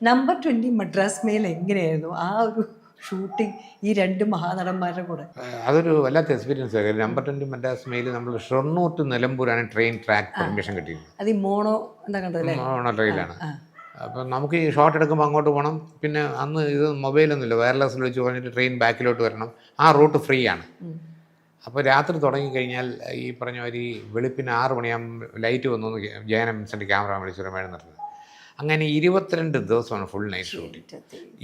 Number 20 Madras mail എങ്ങനെയായിരുന്നു ആ ഒരു ഷൂട്ടിംഗ് ഈ രണ്ട് മഹാനടന്മാരുടെ കൂടെ? അതൊരു വല്ലാത്ത എക്സ്പീരിയൻസ് ആയിരുന്നു. നമ്പർ 20 മദ്രാസ് മെയിൽ നമ്മൾ ഷൊർണൂർ ടു നിലമ്പൂരാണ് ട്രെയിൻ ട്രാക്ക് പെർമിഷൻ കിട്ടിയത്. അത് ഈ മോണോ എന്താ കണ്ടല്ലേ? മോണോ ട്രെയിലാണ്. അപ്പം നമുക്ക് ഈ ഷോട്ട് എടുക്കുമ്പോൾ അങ്ങോട്ട് പോകണം. പിന്നെ അന്ന് ഇത് മൊബൈലൊന്നുമില്ല, വയർലെസ്സിൽ വെച്ച് പറഞ്ഞിട്ട് ട്രെയിൻ ബാക്കിലോട്ട് വരണം. ആ റൂട്ട് ഫ്രീ ആണ്. അപ്പോൾ രാത്രി തുടങ്ങിക്കഴിഞ്ഞാൽ ഈ പറഞ്ഞ ഒരു വെളുപ്പിന് 6 മണിയാകുമ്പോൾ ലൈറ്റ് വന്നു ജയനം വിൻസെൻ്റ് ക്യാമറ വിളിച്ചിട്ട് നിർത്തുന്നത്. അങ്ങനെ 22 ദിവസമാണ് ഫുൾ നൈറ്റ് ഷൂട്ടിങ്.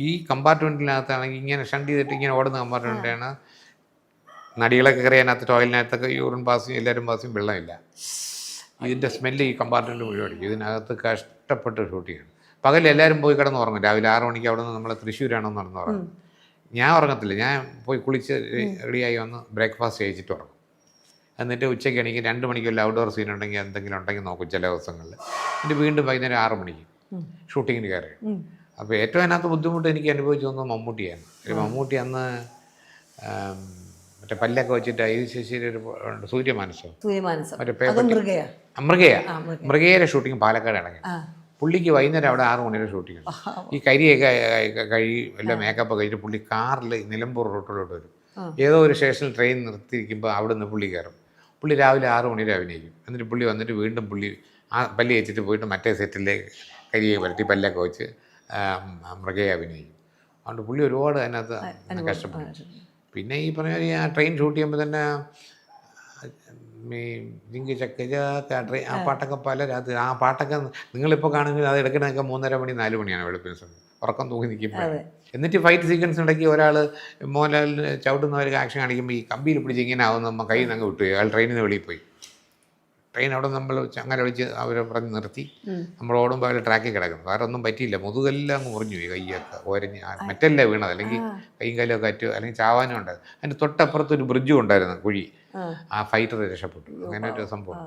ഈ കമ്പാർട്ട്മെൻറ്റിനകത്താണെങ്കിൽ ഇങ്ങനെ ഷണ്ട് ചെയ്തിട്ട് ഇങ്ങനെ ഓടുന്ന കമ്പാർട്ട്മെൻറ്റാണ്. നടികളൊക്കെ കയറിയതിനകത്ത് ടോയ്ലറ്റിനകത്തൊക്കെ യൂറിൻ പാസും എല്ലാവരും പാസും വെള്ളമില്ല. ഇതിൻ്റെ സ്മെല്ല് ഈ കമ്പാർട്ട്മെൻറ്റ് മുഴുവൻ അടിക്കും. ഇതിനകത്ത് കഷ്ടപ്പെട്ട് ഷൂട്ടിങ്ങാണ്. പകൽ എല്ലാവരും പോയി കിടന്ന് ഉറങ്ങും. രാവിലെ 6 മണിക്ക് അവിടെ നിന്ന് നമ്മൾ തൃശ്ശൂരാണെന്ന് നടന്ന് ഉറങ്ങും. ഞാൻ ഉറങ്ങത്തില്ല. ഞാൻ പോയി കുളിച്ച് റെഡിയായി വന്ന് ബ്രേക്ക്ഫാസ്റ്റ് കഴിച്ചിട്ട് ഉറങ്ങും. എന്നിട്ട് ഉച്ചയ്ക്ക് എനിക്ക് 2 മണിക്ക് വല്ല ഔട്ട്ഡോർ സീൻ ഉണ്ടെങ്കിൽ എന്തെങ്കിലും ഉണ്ടെങ്കിൽ നോക്കും ചില ദിവസങ്ങളിൽ. എന്നിട്ട് വീണ്ടും വൈകുന്നേരം 6 മണിക്ക് ഷൂട്ടിങ്ങിന് കയറി. അപ്പോൾ ഏറ്റവും അതിനകത്ത് ബുദ്ധിമുട്ട് എനിക്ക് അനുഭവിച്ചു തോന്നുന്നത് മമ്മൂട്ടിയാണ്. മമ്മൂട്ടി അന്ന് മറ്റേ പല്ലൊക്കെ വെച്ചിട്ട് ഐ ശശിയുടെ ഒരു സൂര്യമാനസോ മൃഗയുടെ ഷൂട്ടിങ് പാലക്കാട് ഇറങ്ങി. പുള്ളിക്ക് വൈകുന്നേരം അവിടെ 6 മണിയുടെ ഷൂട്ടിങ്. ഈ കരിയൊക്കെ എല്ലാം മേക്കപ്പ് കഴിച്ചിട്ട് പുള്ളി കാറിൽ നിലമ്പൂർ റൂട്ടിലോട്ട് വരും. ഏതോ ഒരു സ്റ്റേഷനിൽ ട്രെയിൻ നിർത്തിയിരിക്കുമ്പോൾ അവിടെ നിന്ന് പുള്ളി കയറും. പുള്ളി രാവിലെ 6 മണിയുടെ അഭിനയിക്കും. എന്നിട്ട് പുള്ളി വന്നിട്ട് വീണ്ടും പുള്ളി ആ പല്ല് വെച്ചിട്ട് പോയിട്ട് മറ്റേ സെറ്റിലേക്ക് കരിയെ പരട്ടി പല്ലൊക്കെ വെച്ച് മൃഗയെ അഭിനയിക്കും. അതുകൊണ്ട് പുള്ളി ഒരുപാട് അതിനകത്ത് കഷ്ടപ്പെട്ടു. പിന്നെ ഈ പറഞ്ഞ ആ ട്രെയിൻ ഷൂട്ട് ചെയ്യുമ്പോൾ തന്നെ ഈ ജിങ്കി ചക്കജ ട്രെയിൻ ആ പാട്ടൊക്കെ പല രാത്രി ആ പാട്ടൊക്കെ നിങ്ങളിപ്പോൾ കാണുമെങ്കിൽ അത് എടുക്കണതൊക്കെ 3:30 മണി 4 മണിയാണ് വെളുപ്പിന് സമയം ഉറക്കം തൂങ്ങി നിൽക്കുമ്പോൾ. എന്നിട്ട് ഫൈറ്റ് സീക്വൻസ് ഇടയ്ക്ക് ഒരാൾ മോഹൻലാലിന് ചവിട്ടുന്നവർക്ക് ആക്ഷൻ കാണിക്കുമ്പോൾ ഈ കമ്പിയിൽ പിടിച്ച് ഇങ്ങനെ ആവുന്ന നമ്മൾ കയ്യിൽ നിന്ന് അങ്ങ് വിട്ടു. അയാൾ ട്രെയിനിൽ നിന്ന് വെളിയിൽ പോയി. ട്രെയിൻ അവിടെ നമ്മൾ ചങ്ങല വിളിച്ച് അവരെ പറഞ്ഞ് നിർത്തി. നമ്മൾ ഓടുമ്പോൾ അവർ ട്രാക്കിൽ കിടക്കുന്നു. വേറെ ഒന്നും പറ്റിയില്ല. മുതുകെല്ലാം അങ്ങ് മുറിഞ്ഞു പോയി. കയ്യൊക്കെ ഒരഞ്ഞ് മറ്റല്ലേ വീണത്. അല്ലെങ്കിൽ കൈയും കയ്യിലൊക്കെ അറ്റു അല്ലെങ്കിൽ ചാവാനും ഉണ്ടായിരുന്നു. അതിൻ്റെ തൊട്ടപ്പുറത്തൊരു ബ്രിഡ്ജും ഉണ്ടായിരുന്നു കുഴി. ആ ഫൈറ്റർ രക്ഷപ്പെട്ടു. അങ്ങനെ ഒരു സംഭവം.